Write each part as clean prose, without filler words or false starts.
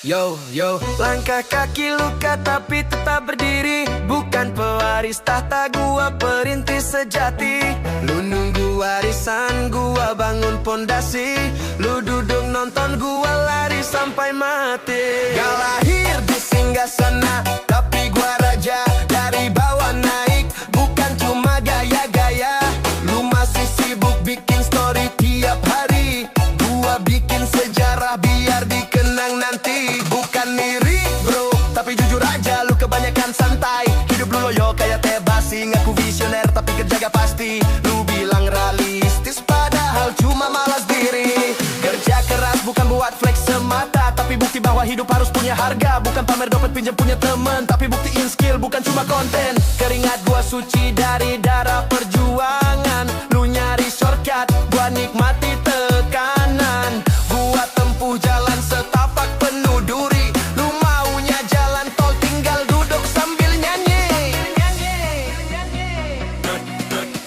Yo, yo, langkah kaki luka tapi tetap berdiri. Bukan pewaris tahta, gua perintis sejati. Lu nunggu warisan, gua bangun pondasi. Lu duduk nonton, gua lari sampai mati. Gak lahir di singgasana, tapi gua raja. Dari bawah naik, bukan cuma gaya-gaya. Lu masih sibuk bikin story tiap hari. Gua bikin sejarah biar dikenang nanti. Bukan iri bro, tapi jujur aja lu kebanyakan santai. Hidup lu loyo kayak teh basi. Ngaku visioner tapi kerja gak pasti. Lu bilang realistis padahal cuma malas diri. Kerja keras bukan buat flex semata, tapi bukti bahwa hidup harus punya harga. Bukan pamer dompet pinjam punya temen, tapi buktiin skill bukan cuma konten. Keringat gua suci dari darah perjuangan. Lu nyari shortcut, gua nikmati tekanan. Gua tempuh jalan setapak penuh duri. Lu maunya jalan tol tinggal duduk sambil nyanyi.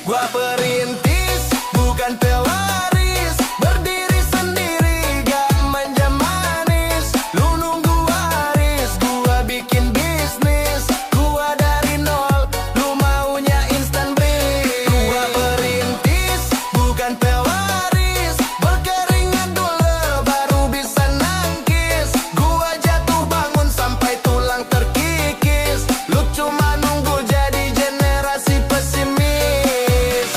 Gua perintis bukan pewaris, berdiri sendiri gak manja manis. Lu nunggu waris, gua bikin bisnis. Gua dari nol, lu maunya instan breeze. Gua perintis bukan pewaris, berkeringat dulu baru bisa nangkis. Gua jatuh bangun sampai tulang terkikis. Lu cuma nunggu jadi generasi pesimis.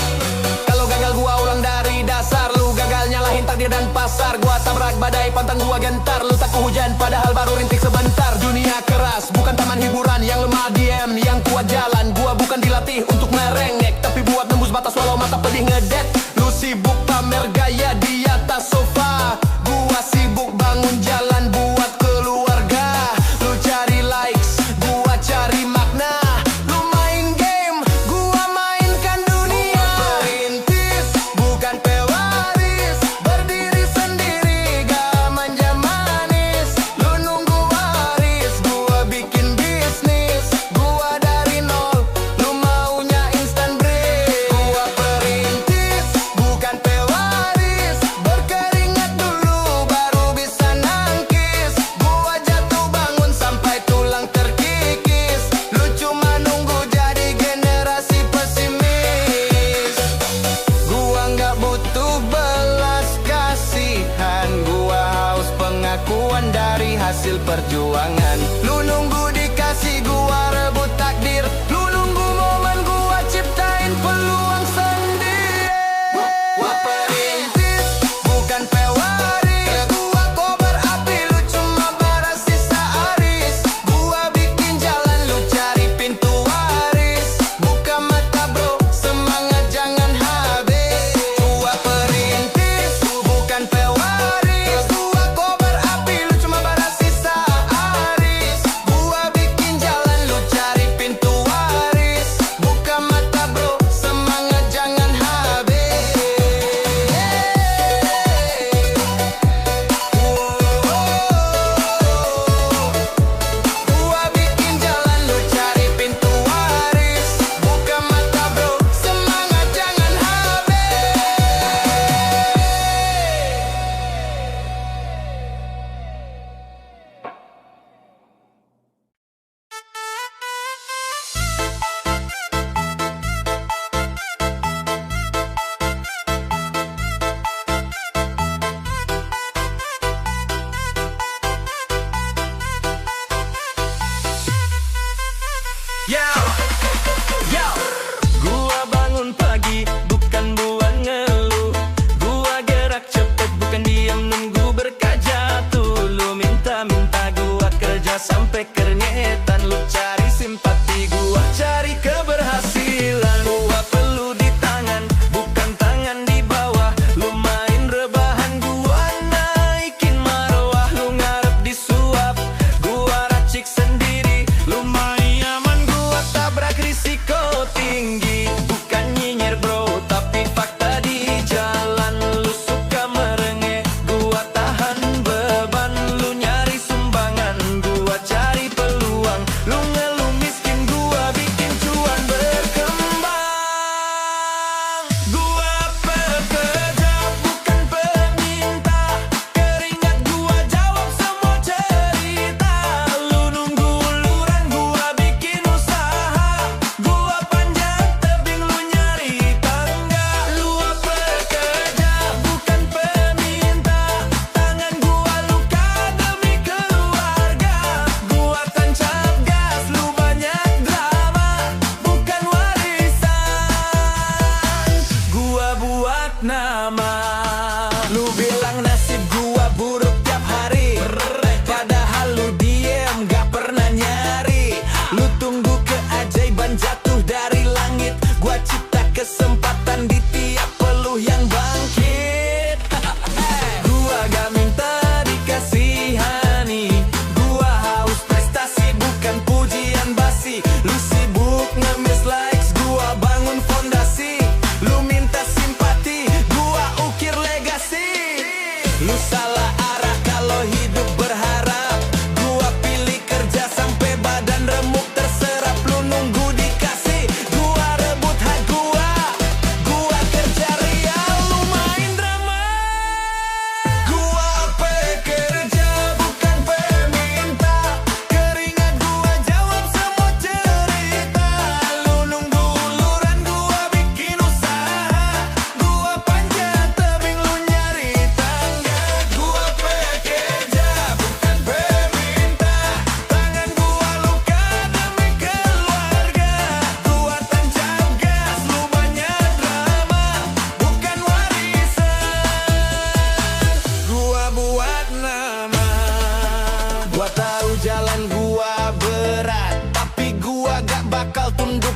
Kalau gagal gua ulang dari dasar. Lu gagal nyalahin takdir dan pasar. Gua tabrak badai pantang gua gentar. Lu takut hujan padahal baru rintik sebentar. Dunia keras bukan taman hiburan yang lemah diem, yang kuat jalan. Gua bukan dilatih untuk merengek, tapi buat nembus batas walau mata pedih ngedet. Lu sibuk pamer gaya di atas sofa. Gua sibuk bangun jalan buat keluarga. Lu cari likes, gua cari makna. Lu main game, gua mainkan dunia. Perintis bukan pewaris, berdiri sendiri gak manja manis. Lu nunggu waris, gua bikin bisnis. Gua dari nol, lu maunya instan breeze. Gua perintis bukan pewaris, berkeringat dulu baru bisa nangkis. Gua jatuh bangun sampai tulang terkikis. Lu cuma nunggu jadi generasi pesimis. Gua nggak butuh belas kasihan. Gua haus pengakuan dari hasil perjuangan. Lu nunggu dikasih, gua rebut takdir. Lu nunggu momen, gua ciptain peluang sendiri. Gua perintis bukan pewaris, gua kobar api, lu cuma bara sisa aris. Gua bikin jalan, lu cari pintu waris. Buka mata bro, semangat jangan habis. Gua perintis bukan pewaris, gua kobar api, lu cuma bara sisa aris. Gua bikin jalan, lu cari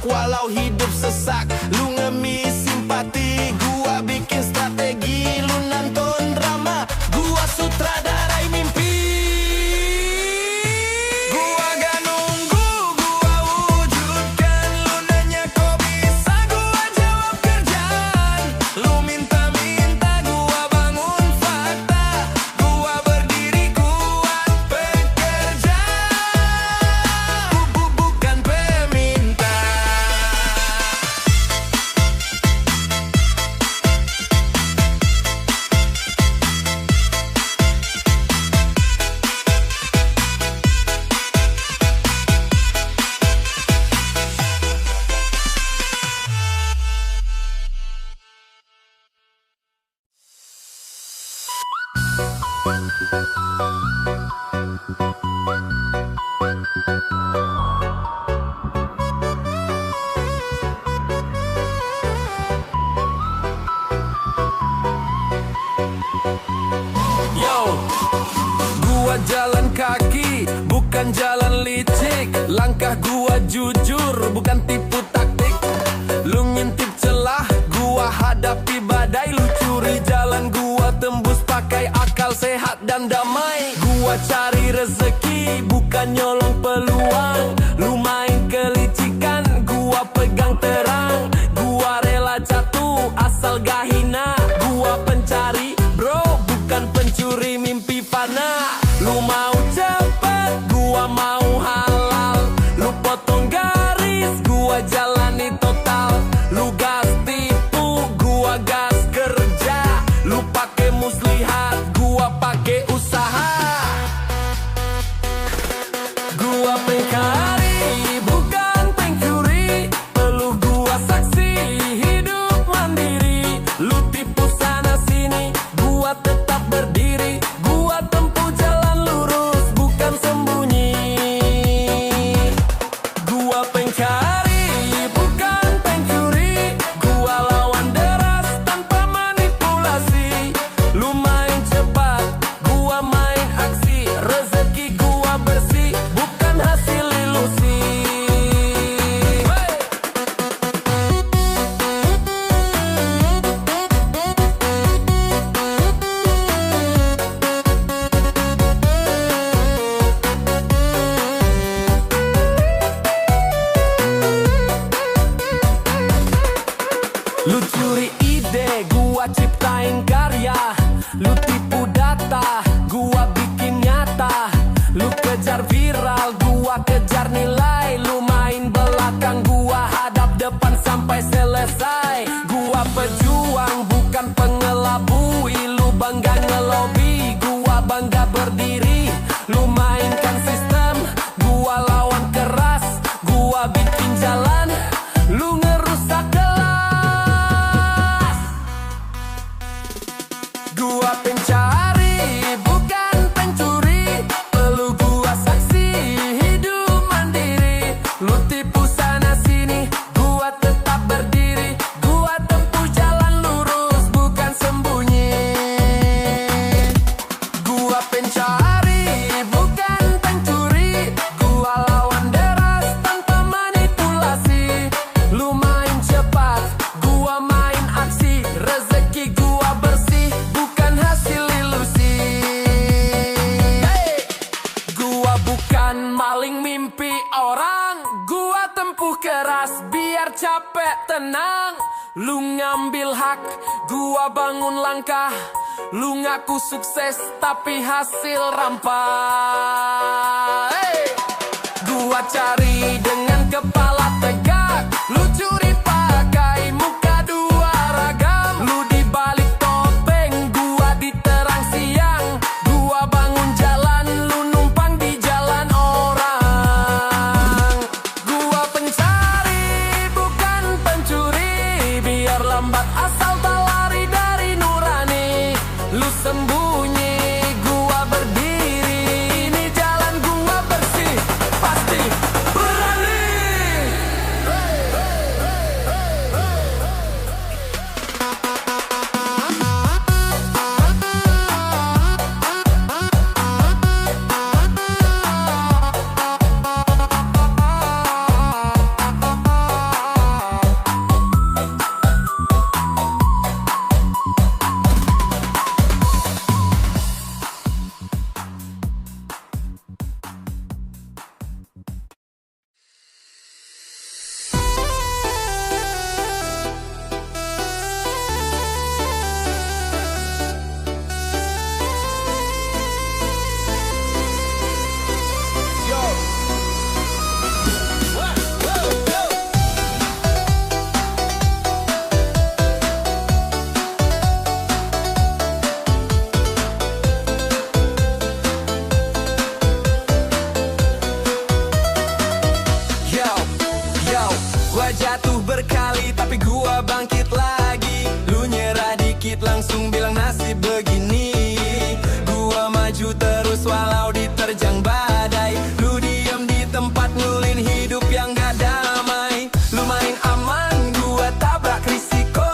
walau hidup sesak. Lu ngemis simpati, gua bikin strategi. Lu nonton drama, gua sutradarai mimpi. Gua gak nunggu, gua wujudkan. Lu nanya kok bisa, gua jawab kerjaan. Lu minta-minta, gua bangun fakta. Gua berdiri kuat pekerja. Bukan peminta. Yo, gua jalan kaki, bukan jalan licik. Langkah gua jujur, bukan tipu taktik. Lu ngintip celah, gua hadapi badai. Lu curi jalan, gua tembus pakai akal sehat dan damai. Gua cari rezeki, bukan nyolong peluang. Lu main kelicikan, gua pegang terang. Gua rela jatuh, asal gak hina. Gua pencari, bro, bukan pencuri mimpi fana. Lu mau cepet, gua mau halal. Lu potong garis, gua jalani total. Lu gas tipu, gua gas kerja. Lu pake muslihat, gua pake usaha. Gua pengkari, bukan pencuri. Perlu gua saksi, hidup mandiri. Lu tipu sana sini, gua tetap berdiri. Gua tempuh jalan lurus, bukan sembunyi. Gua pengcari, bukan pencuri. Gua lawan deras tanpa manipulasi. Lu main cepat, gua main aksi. Rezeki gua bersih, bukan hasil ilusi. Lu curi ide, gua ciptain karya. Lu tipu data, gua bikin nyata. Lu kejar viral, gua kejar nilai. Lu main belakang, gua hadap depan sampai selesai. Gua pejuang, bukan pengelabui. Lu bangga ngelobi, gua bangga berdiri. Lu mainkan sistem, gua lawan keras. Gua bikin jalan, lu ngerusak kelas. Gua pencari, bukan pencuri. Perlu gua saksi, hidup mandiri. Lu tipu sana sini, gua tetap berdiri. Gua tempuh jalan lurus, bukan sembunyi. Gua pencari, bukan pencuri. Gua lawan deras tanpa manipulasi. Lu main cepat, gua main aksi. Rezeki gua bersih, bukan hasil ilusi. Hey! Gua bukan maling mimpi orang. Gua tempuh keras biar capek tenang. Lu ngambil hak, gua bangun langkah. Lu ngaku sukses tapi hasil rampas. Hey! Gua cari dengan kepala tegak. Lu curi pakai muka dua ragam. Lu dibalik topeng, gua di terang siang. Gua bangun jalan, lu numpang di jalan orang. Gua pencari, bukan pencuri. Biar lambat asal tak lari dari nurani. Lu sembunyi, gua berdiri. Ini jalan gua bersih, pasti. diterjang badai. Lu diem di tempat ngulin hidup yang gak damai. Lu main aman, gua tabrak risiko.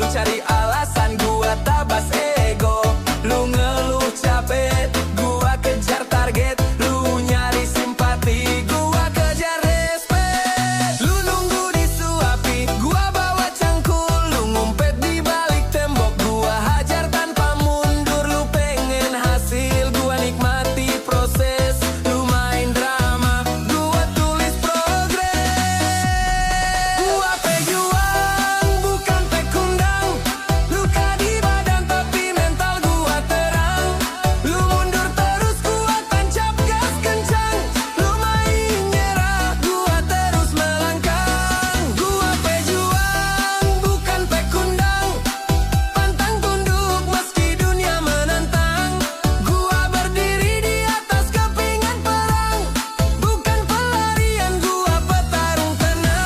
Lu cari alasan, gua tabas ego. Lu ngeluh capek, gua kejar target. Lu nyari simpati, gua kejar respect. Lu nunggu disuapi, gua bawa cangkul. Lu ngumpet di balik tembok, gua hajar tanpa mundur. Lu pengen hasil, gua nikmati proses. Lu main drama, gua tulis progres. Gua pejuang, bukan pekundang. Luka di badan tapi mental gua terang. Lu mundur terus, gua tancap gas kencang. Lu main nyerah, gua terus melangkah. Gua pejuang, bukan pekundang. Pantang tunduk meski dunia menentang. Gua berdiri di atas kepingan perang. Bukan pelarian, gua petarung tenang.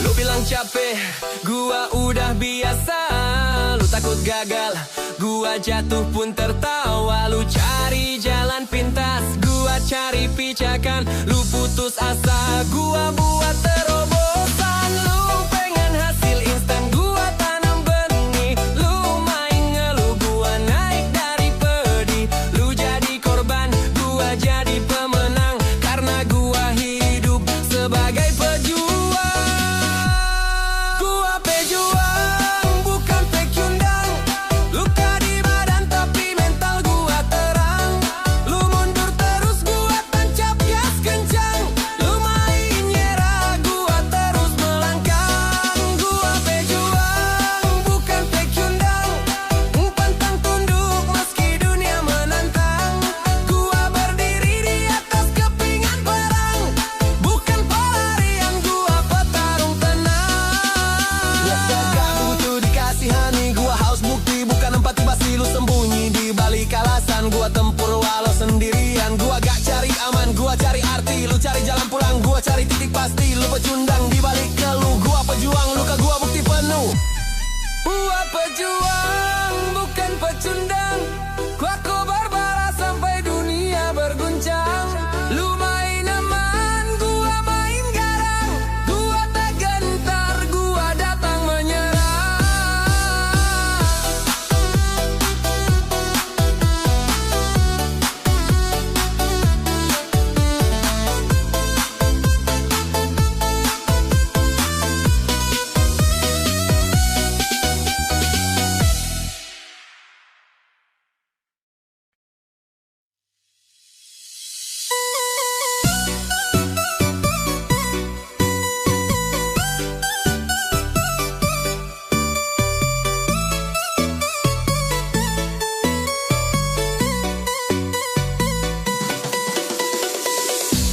Lu bilang capek, gua udah biasa. Lu takut gagal, gua jatuh pun tertawa. Lu cari jalan pintas, gua cari pijakan. Lu putus asa, gua buat terobosan. Lu pengen hasil instan, gua tanam benih. Lu main ngeluh, gua naik dari pedih. Lu jadi korban, gua jadi pemenang. Karena gua hidup sebagai pejuang. Gua pejuang, bukan pecundang. Luka di badan tapi mental gua terang. Lu mundur terus, gua tancap gas kencang. Lu main nyerah, gua terus melangkah. Gua pejuang, bukan pecundang. Pantang tunduk meski dunia menantang. Gua berdiri di atas kepingan perang. Bukan pelarian, gua petarung tenang. Lihat gak butuh dikasihani, gua haus bukti bukan empati. Pasti lu sembunyi di balik alasan. Gua tempur walau sendirian. Gua gak cari aman, gua cari arti. Lu cari jalan pulang, gua cari titik pasti. Lu pecundang di balik keluh, gua pejuang. Luka gua bukti penuh. Gua pejuang, bukan pecundang. Gua kobar bara sampai dunia berguncang. Lu main aman, gua main garang. Gua tak gentar, gua datang menyerang.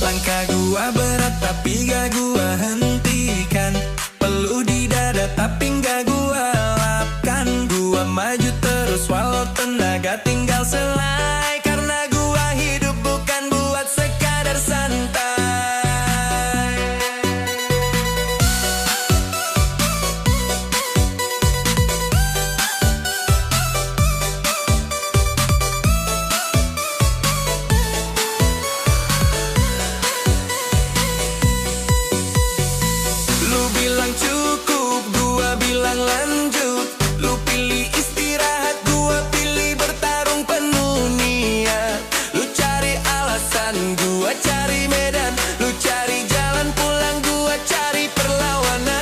Langkah gua berat tapi gak gua hentikan. Peluh di dada tapi gak gua lapkan. Gua maju terus walau tenaga tinggal selai. Karena gua hidup bukan buat sekadar santai. Lu bilang cukup, gua bilang lanjut. Lu pilih istirahat, gua pilih bertarung penuh niat. Lu cari alasan, gua cari medan. Lu cari jalan pulang, gua cari perlawanan.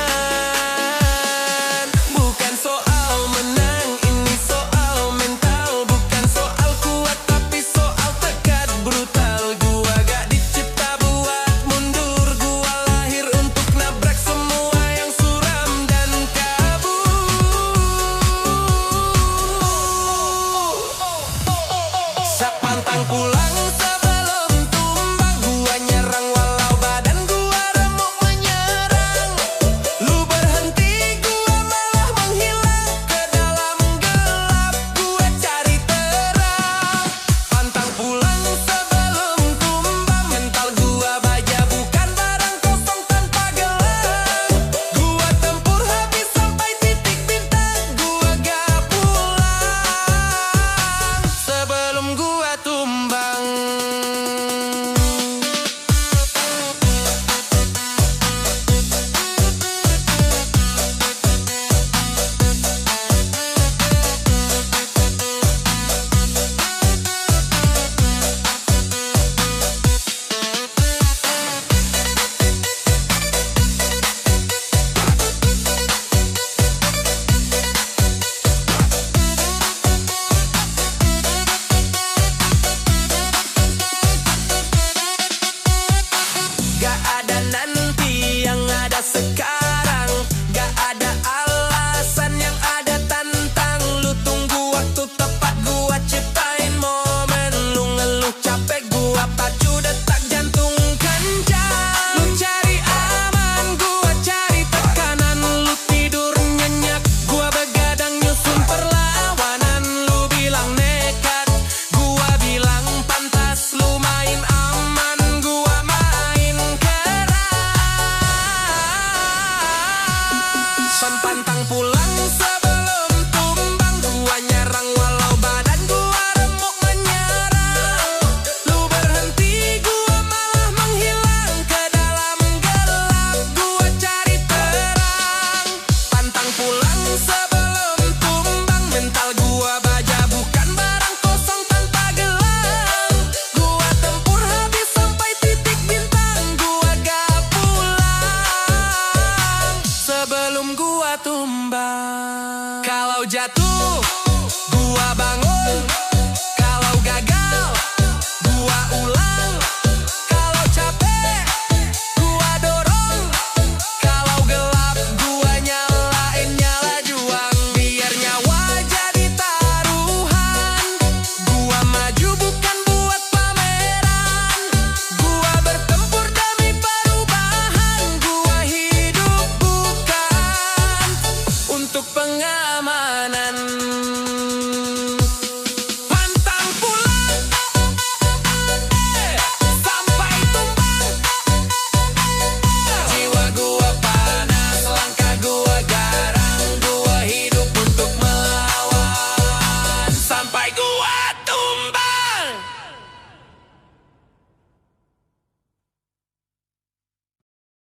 Bukan soal menang, ini soal mental. Bukan soal kuat, tapi soal tekad brutal. Gua gak dicipta buat mundur. Gua lahir untuk nabrak semua yang suram dan kabur. Sak pantang pulang.